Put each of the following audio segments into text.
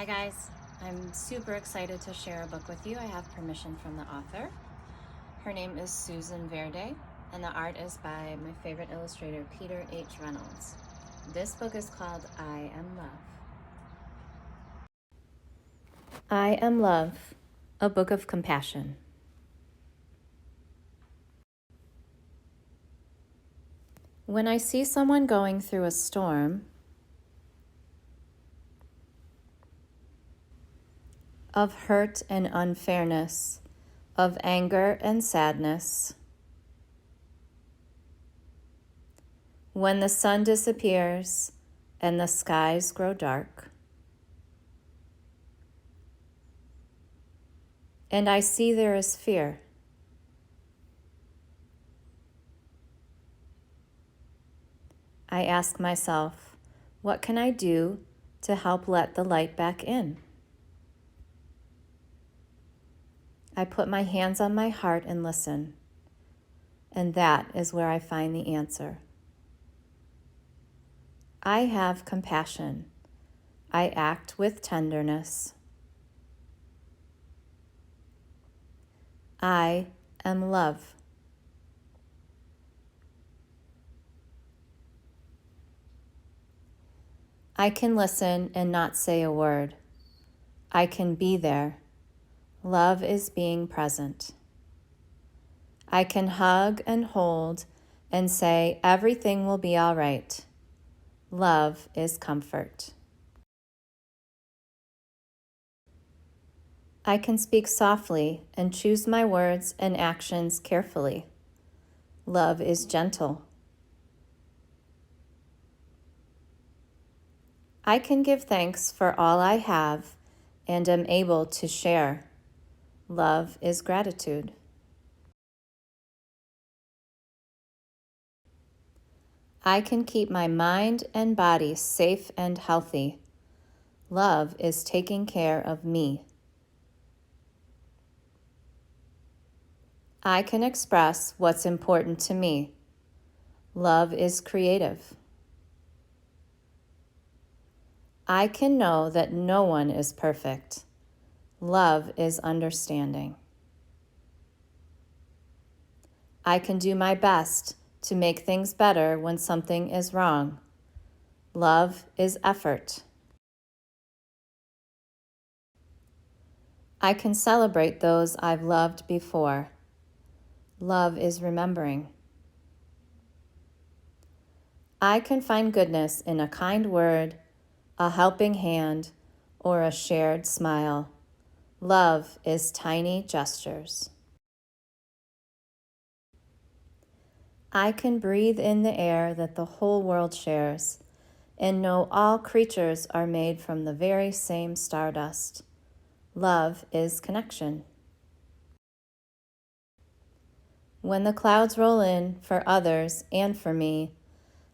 guys, I'm super excited to share a book with you. I have permission from the author. Her name is Susan Verde, and the art is by my favorite illustrator, Peter H. Reynolds. This book is called I Am Love. I Am Love, a book of compassion. When I see someone going through a storm, of hurt and unfairness, of anger and sadness, when the sun disappears and the skies grow dark, and I see there is fear, I ask myself, what can I do to help let the light back in? I put my hands on my heart and listen, and that is where I find the answer. I have compassion. I act with tenderness. I am love. I can listen and not say a word. I can be there. Love is being present. I can hug and hold and say everything will be all right. Love is comfort. I can speak softly and choose my words and actions carefully. Love is gentle. I can give thanks for all I have and am able to share. Love is gratitude. I can keep my mind and body safe and healthy. Love is taking care of me. I can express what's important to me. Love is creative. I can know that no one is perfect. Love is understanding. I can do my best to make things better when something is wrong. Love is effort. I can celebrate those I've loved before. Love is remembering. I can find goodness in a kind word, a helping hand, or a shared smile. Love is tiny gestures. I can breathe in the air that the whole world shares and know all creatures are made from the very same stardust. Love is connection. When the clouds roll in for others and for me,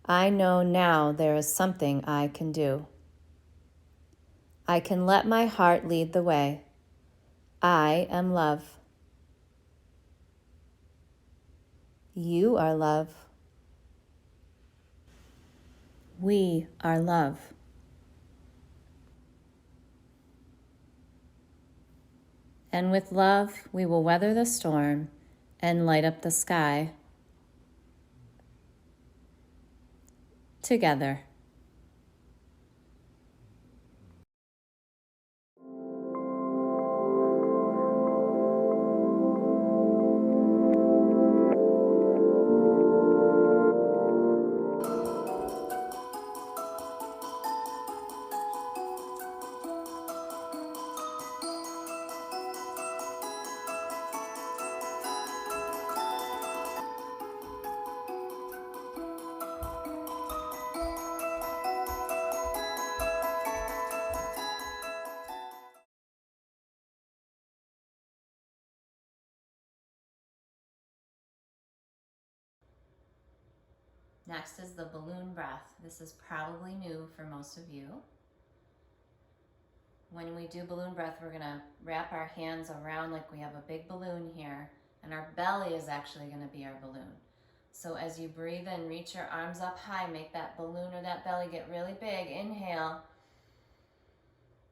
I know now there is something I can do. I can let my heart lead the way. I am love. You are love. We are love. And with love, we will weather the storm and light up the sky together. Next is the balloon breath. This is probably new for most of you. When we do balloon breath, we're gonna wrap our hands around like we have a big balloon here, and our belly is actually gonna be our balloon. So as you breathe in, reach your arms up high, make that balloon or that belly get really big. Inhale.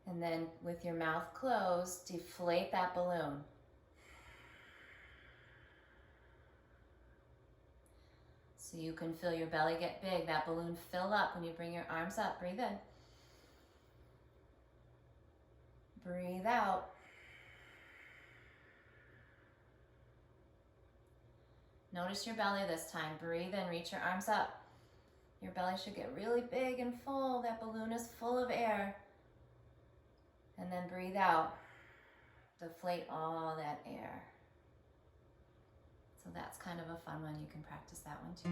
And then with your mouth closed, deflate that balloon. So you can feel your belly get big, that balloon fill up when you bring your arms up. Breathe in. Breathe out. Notice your belly this time. Breathe in, reach your arms up. Your belly should get really big and full. That balloon is full of air. And then breathe out. Deflate all that air. So that's kind of a fun one. You can practice that one too.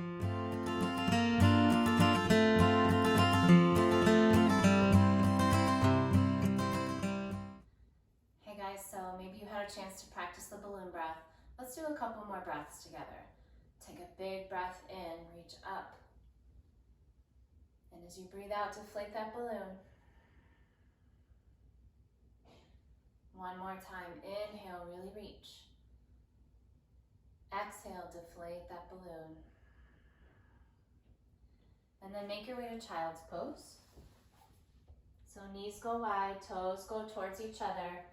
Hey guys, so maybe you had a chance to practice the balloon breath. Let's do a couple more breaths together. Take a big breath in, reach up. And as you breathe out, deflate that balloon. One more time, inhale, really reach. Exhale, deflate that balloon. And then make your way to child's pose. So knees go wide, toes go towards each other.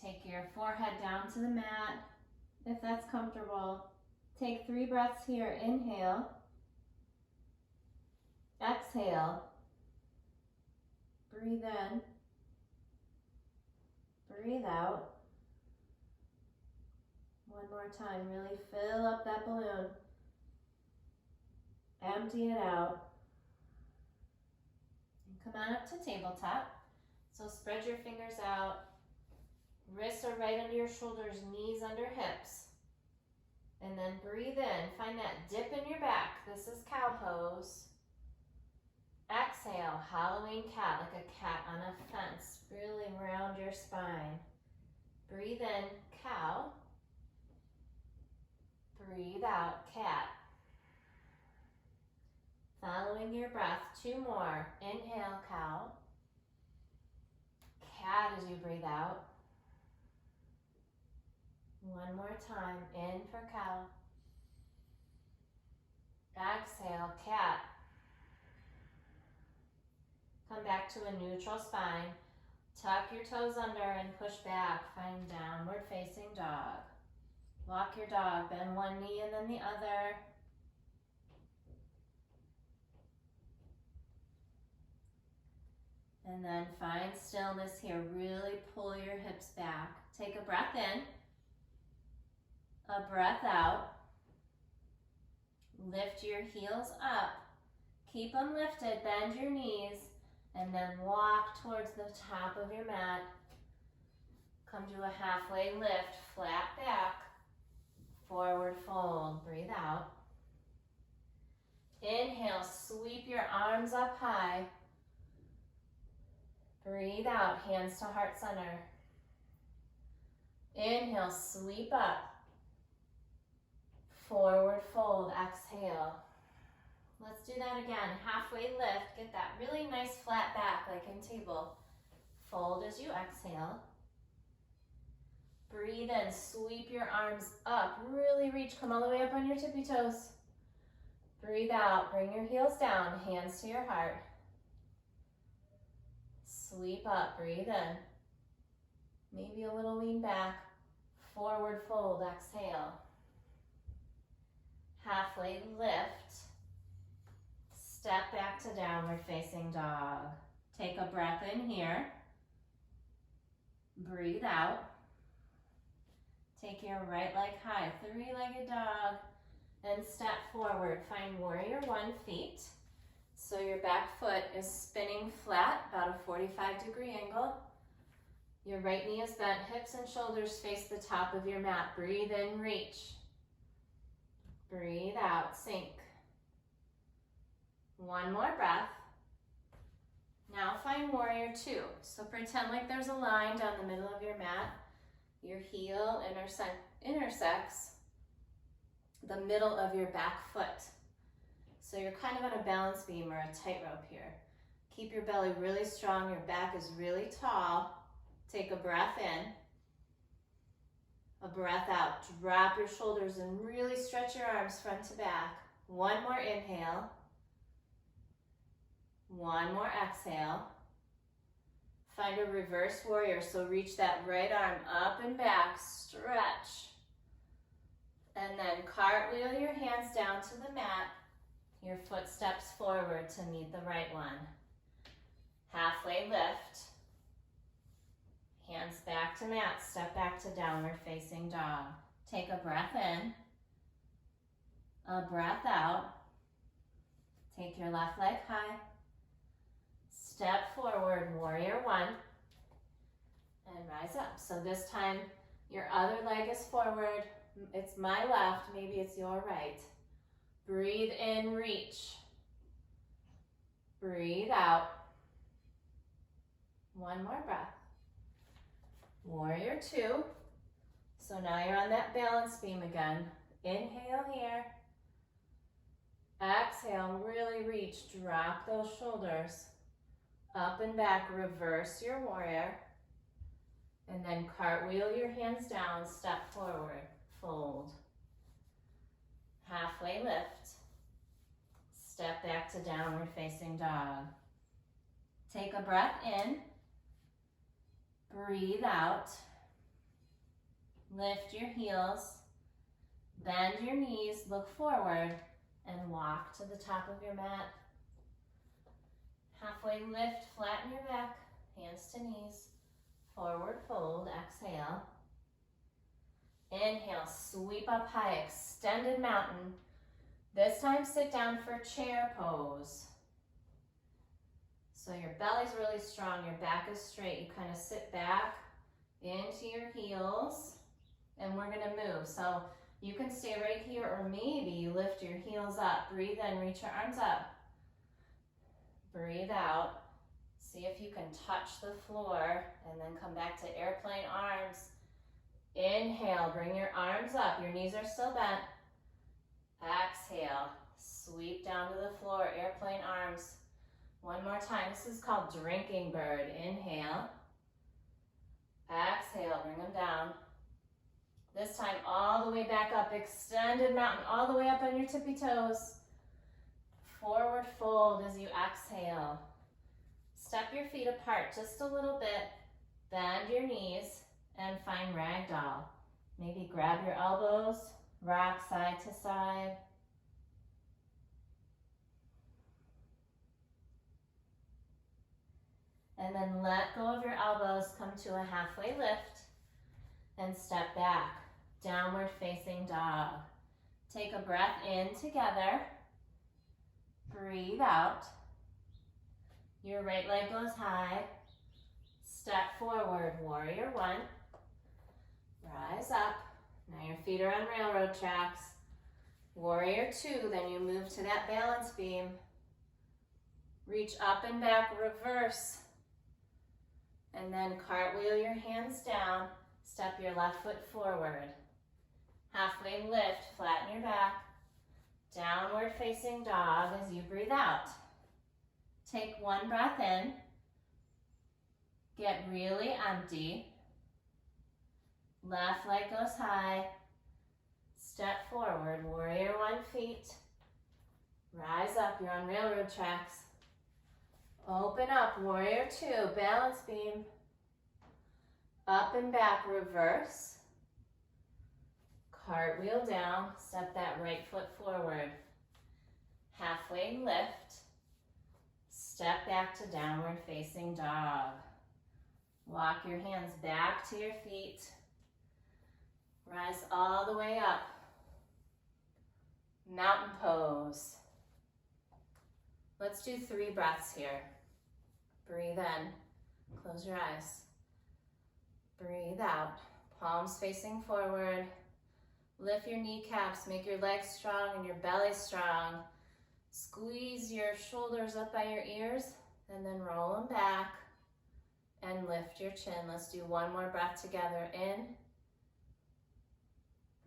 Take your forehead down to the mat, if that's comfortable. Take 3 breaths here. Inhale. Exhale. Breathe in. Breathe out. One more time, really fill up that balloon. Empty it out. And come on up to tabletop. So spread your fingers out. Wrists are right under your shoulders, knees under hips. And then breathe in. Find that dip in your back. This is cow pose. Exhale, Halloween cat, like a cat on a fence. Really round your spine. Breathe in, cow. Breathe out, cat. Following your breath, 2 more. Inhale, cow. Cat as you breathe out. One more time, in for cow. Exhale, cat. Come back to a neutral spine. Tuck your toes under and push back. Find downward facing dog. Walk your dog, bend one knee and then the other. And then find stillness here. Really pull your hips back. Take a breath in. A breath out. Lift your heels up. Keep them lifted. Bend your knees. And then walk towards the top of your mat. Come to a halfway lift. Flat back. Forward fold. Breathe out. Inhale. Sweep your arms up high. Breathe out. Hands to heart center. Inhale. Sweep up. Forward fold, exhale. Let's do that again. Halfway lift, get that really nice flat back like in table. Fold as you exhale. Breathe in, sweep your arms up. Really reach, come all the way up on your tippy toes. Breathe out, bring your heels down, hands to your heart. Sweep up, breathe in. Maybe a little lean back. Forward fold, exhale. Halfway lift, step back to downward facing dog. Take a breath in here. Breathe out. Take your right leg high, 3-legged dog, and step forward. Find warrior 1 feet. So your back foot is spinning flat, about a 45-degree angle. Your right knee is bent, hips and shoulders face the top of your mat. Breathe in, reach. Breathe out, sink. One more breath. Now find warrior 2. So pretend like there's a line down the middle of your mat. Your heel intersects the middle of your back foot. So you're kind of on a balance beam or a tightrope here. Keep your belly really strong. Your back is really tall. Take a breath in. A breath out. Drop your shoulders and really stretch your arms front to back. One more inhale. One more exhale. Find a reverse warrior. So reach that right arm up and back, stretch. And then cartwheel your hands down to the mat. Your foot steps forward to meet the right one. Halfway lift. Hands back to mat, step back to downward facing dog. Take a breath in, a breath out. Take your left leg high. Step forward, warrior one, and rise up. So this time, your other leg is forward. It's my left, maybe it's your right. Breathe in, reach. Breathe out. One more breath. Warrior two. So now you're on that balance beam again. Inhale here. Exhale, really reach, drop those shoulders. Up and back, reverse your warrior. And then cartwheel your hands down, step forward, fold. Halfway lift. Step back to downward facing dog. Take a breath in. Breathe out. Lift your heels. Bend your knees, look forward, and walk to the top of your mat. Halfway lift, flatten your back, hands to knees. Forward fold, exhale. Inhale, sweep up high, extended mountain. This time sit down for chair pose. So your belly's really strong, your back is straight. You kind of sit back into your heels, and we're gonna move. So you can stay right here, or maybe you lift your heels up. Breathe in, reach your arms up. Breathe out. See if you can touch the floor, and then come back to airplane arms. Inhale, bring your arms up. Your knees are still bent. Exhale, sweep down to the floor, airplane arms. One more time. This is called drinking bird. Inhale. Exhale, bring them down. This time all the way back up, extended mountain, all the way up on your tippy toes. Forward fold as you exhale. Step your feet apart just a little bit. Bend your knees and find ragdoll. Maybe grab your elbows, rock side to side. And then let go of your elbows, come to a halfway lift, and step back, downward facing dog. Take a breath in together, breathe out. Your right leg goes high, step forward, warrior one, rise up. Now your feet are on railroad tracks. Warrior two, then you move to that balance beam. Reach up and back, reverse. And then cartwheel your hands down, step your left foot forward. Halfway lift, flatten your back. Downward facing dog as you breathe out. Take one breath in. Get really empty. Left leg goes high. Step forward, warrior one feet. Rise up, you're on railroad tracks. Open up, warrior two, balance beam. Up and back, reverse. Cartwheel down, step that right foot forward. Halfway lift. Step back to downward facing dog. Walk your hands back to your feet. Rise all the way up. Mountain pose. Let's do 3 breaths here. Breathe in, close your eyes. Breathe out, palms facing forward. Lift your kneecaps, make your legs strong and your belly strong. Squeeze your shoulders up by your ears and then roll them back and lift your chin. Let's do one more breath together. In,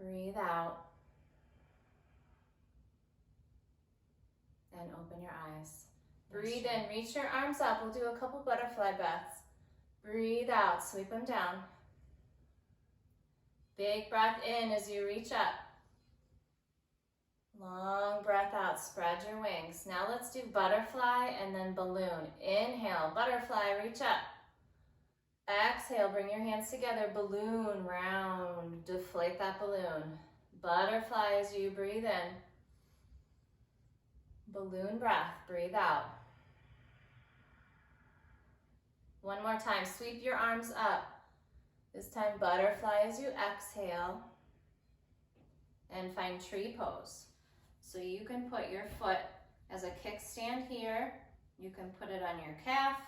breathe out, and open your eyes. Breathe in, reach your arms up. We'll do a couple butterfly breaths. Breathe out, sweep them down. Big breath in as you reach up. Long breath out, spread your wings. Now let's do butterfly and then balloon. Inhale, butterfly, reach up. Exhale, bring your hands together, balloon, round, deflate that balloon. Butterfly as you breathe in. Balloon breath, breathe out. One more time, sweep your arms up. This time, butterfly as you exhale. And find tree pose. So you can put your foot as a kickstand here. You can put it on your calf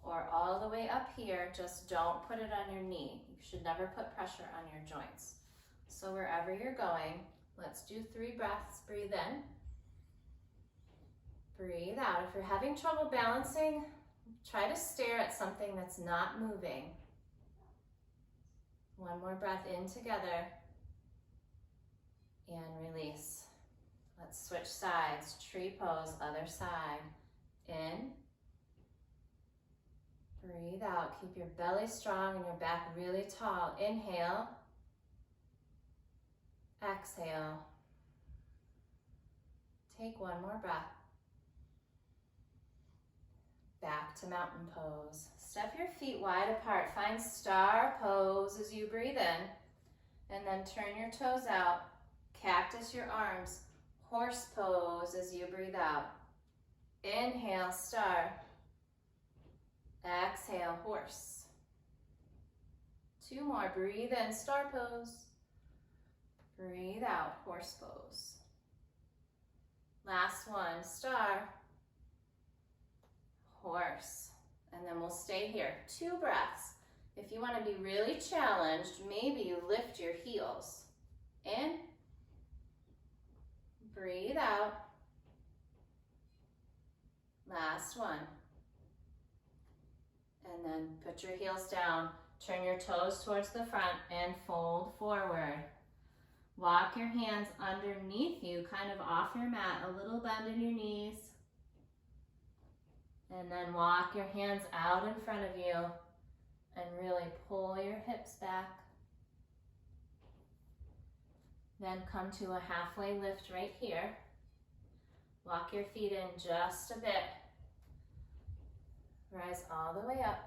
or all the way up here. Just don't put it on your knee. You should never put pressure on your joints. So wherever you're going, let's do 3 breaths. Breathe in. Breathe out. If you're having trouble balancing, try to stare at something that's not moving. One more breath in together. And release. Let's switch sides. Tree pose, other side. In. Breathe out. Keep your belly strong and your back really tall. Inhale. Exhale. Take one more breath. Back to mountain pose. Step your feet wide apart. Find star pose as you breathe in. And then turn your toes out. Cactus your arms. Horse pose as you breathe out. Inhale, star. Exhale, horse. 2 more. Breathe in, star pose. Breathe out, horse pose. Last one, star. Horse. And then we'll stay here. 2 breaths. If you want to be really challenged, maybe you lift your heels. In. Breathe out. Last one. And then put your heels down. Turn your toes towards the front and fold forward. Walk your hands underneath you, kind of off your mat, a little bend in your knees. And then walk your hands out in front of you and really pull your hips back. Then come to a halfway lift right here. Walk your feet in just a bit. Rise all the way up.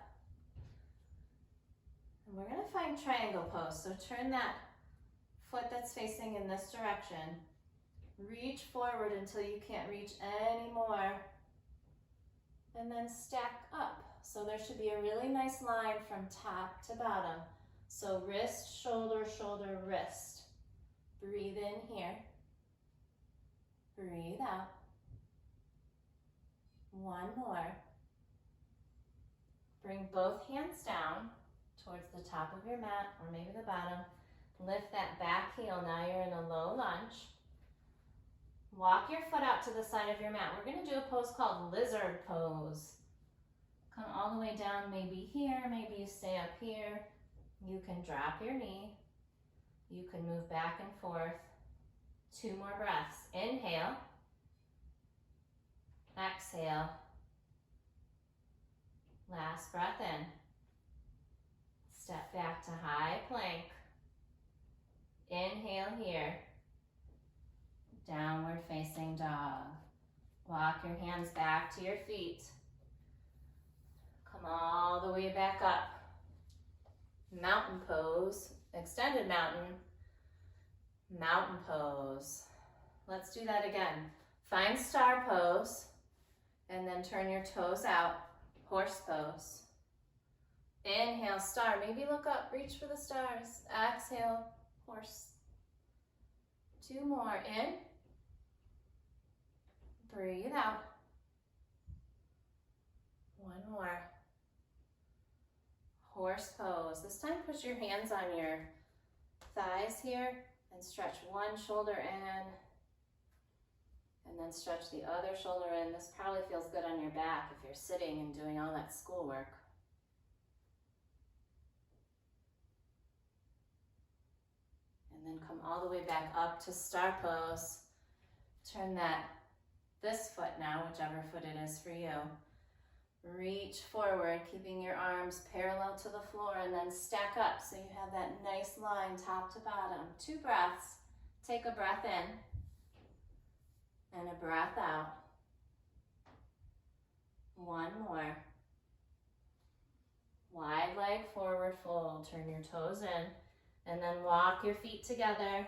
And we're going to find triangle pose. So turn that foot that's facing in this direction. Reach forward until you can't reach anymore. And then stack up. So there should be a really nice line from top to bottom. So wrist, shoulder, shoulder, wrist. Breathe in here. Breathe out. One more. Bring both hands down towards the top of your mat or maybe the bottom. Lift that back heel. Now you're in a low lunge. Walk your foot out to the side of your mat. We're going to do a pose called lizard pose. Come all the way down, maybe here, maybe you stay up here. You can drop your knee. You can move back and forth. 2 more breaths. Inhale. Exhale. Last breath in. Step back to high plank. Inhale here. Downward facing dog. Walk your hands back to your feet. Come all the way back up. Mountain pose, extended mountain, mountain pose. Let's do that again. Find star pose and then turn your toes out, horse pose. Inhale, star, maybe look up, reach for the stars. Exhale, horse. 2 more, in. Breathe out. 1 more. Horse pose. This time put your hands on your thighs here and stretch one shoulder in and then stretch the other shoulder in. This probably feels good on your back if you're sitting and doing all that schoolwork. And then come all the way back up to star pose. Turn this foot now, whichever foot it is for you. Reach forward, keeping your arms parallel to the floor, and then stack up so you have that nice line top to bottom. 2 breaths. Take a breath in and a breath out. 1 more. Wide leg forward fold. Turn your toes in and then walk your feet together.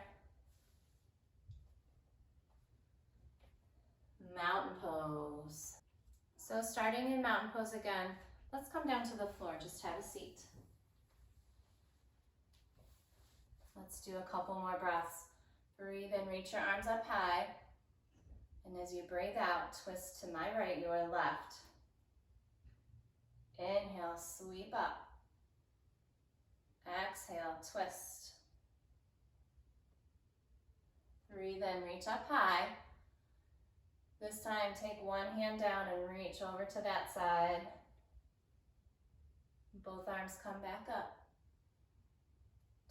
Mountain pose. So starting in mountain pose again, let's come down to the floor. Just have a seat. Let's do a couple more breaths. Breathe in, reach your arms up high. And as you breathe out, twist to my right, your left. Inhale, sweep up. Exhale, twist. Breathe in, reach up high. This time, take one hand down and reach over to that side. Both arms come back up.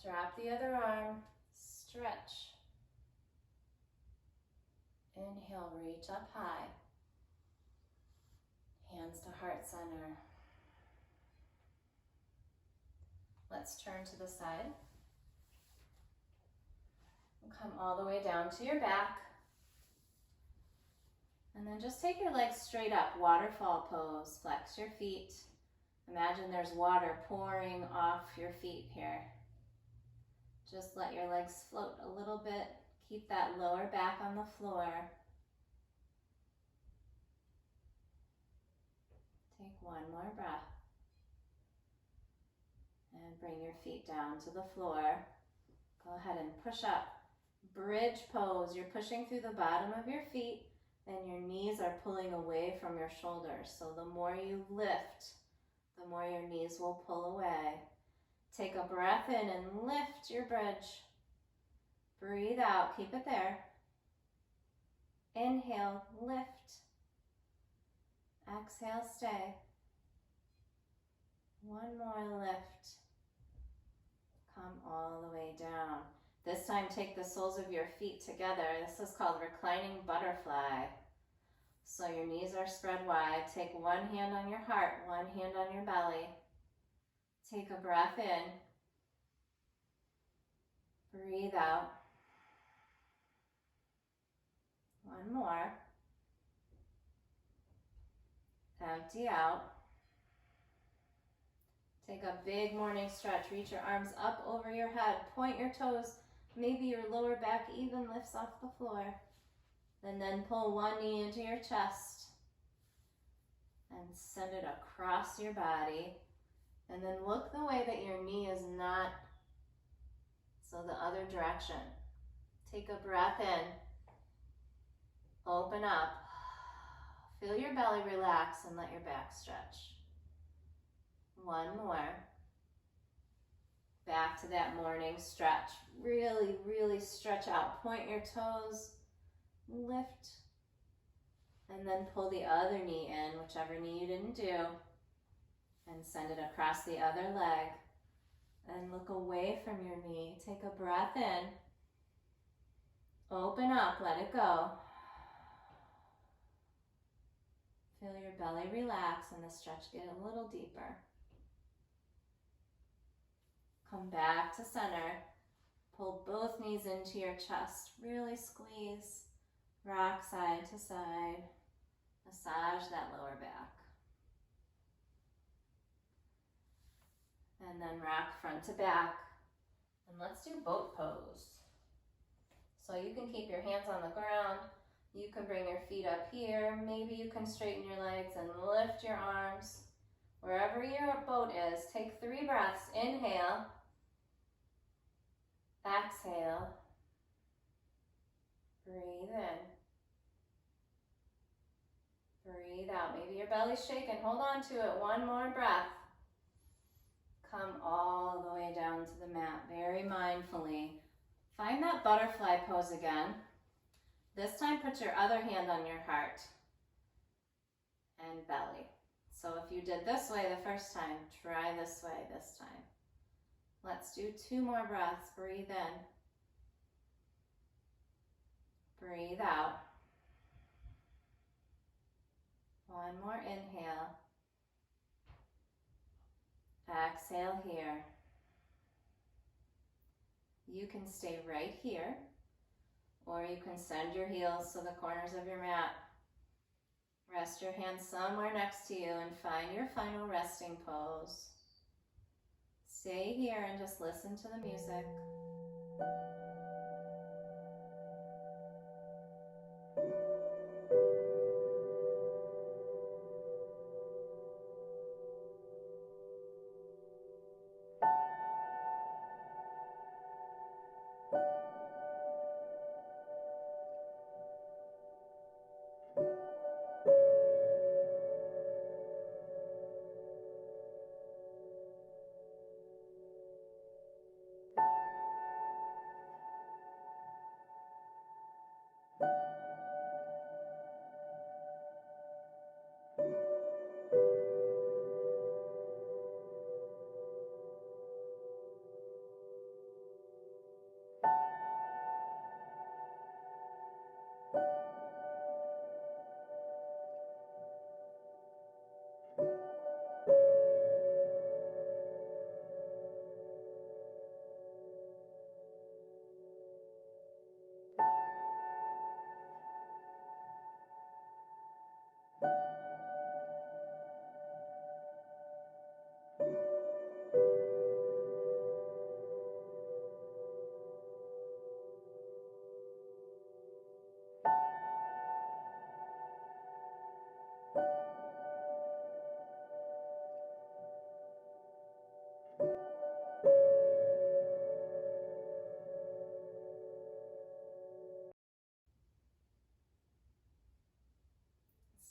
Drop the other arm, stretch. Inhale, reach up high. Hands to heart center. Let's turn to the side. Come all the way down to your back. And then just take your legs straight up, waterfall pose. Flex your feet. Imagine there's water pouring off your feet here. Just let your legs float a little bit. Keep that lower back on the floor. Take one more breath. And bring your feet down to the floor. Go ahead and push up. Bridge pose. You're pushing through the bottom of your feet and your knees are pulling away from your shoulders. So the more you lift, the more your knees will pull away. Take a breath in and lift your bridge. Breathe out, keep it there. Inhale, lift. Exhale, stay. One more lift. Come all the way down. This time take the soles of your feet together. This is called reclining butterfly. So your knees are spread wide. Take one hand on your heart, one hand on your belly. Take a breath in. Breathe out. One more. Empty out. Take a big morning stretch. Reach your arms up over your head. Point your toes. Maybe your lower back even lifts off the floor. And then pull one knee into your chest. And send it across your body. And then look the way that your knee is not, so the other direction. Take a breath in. Open up. Feel your belly relax and let your back stretch. One more. Back to that morning stretch. Really, really stretch out. Point your toes. Lift. And then pull the other knee in, whichever knee you didn't do. And send it across the other leg. And look away from your knee. Take a breath in. Open up, let it go. Feel your belly relax and the stretch get a little deeper. Come back to center. Pull both knees into your chest. Really squeeze. Rock side to side. Massage that lower back. And then rock front to back. And let's do boat pose. So you can keep your hands on the ground. You can bring your feet up here. Maybe you can straighten your legs and lift your arms. Wherever your boat is, take 3 breaths. Inhale. Exhale. Breathe in. Breathe out. Maybe your belly's shaking. Hold on to it. One more breath. Come all the way down to the mat, very mindfully. Find that butterfly pose again. This time put your other hand on your heart and belly. So if you did this way the first time, try this way this time. Let's do 2 more breaths. Breathe in. Breathe out. One more inhale. Exhale here. You can stay right here, or you can send your heels to the corners of your mat. Rest your hands somewhere next to you and find your final resting pose. Stay here and just listen to the music.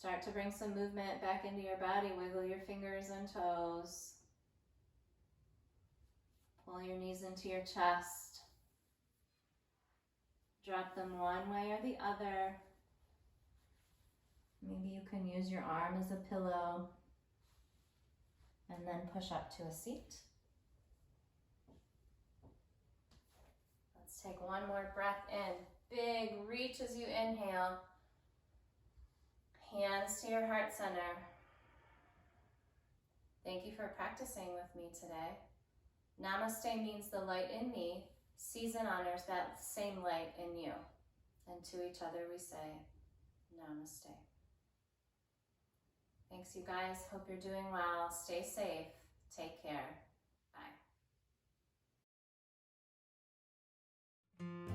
Start to bring some movement back into your body. Wiggle your fingers and toes. Pull your knees into your chest. Drop them one way or the other. Maybe you can use your arm as a pillow. And then push up to a seat. Let's take one more breath in. Big reach as you inhale. Hands to your heart center. Thank you for practicing with me today. Namaste means the light in me sees and honors that same light in you. And to each other we say, Namaste. Thanks, you guys. Hope you're doing well. Stay safe. Take care. Bye.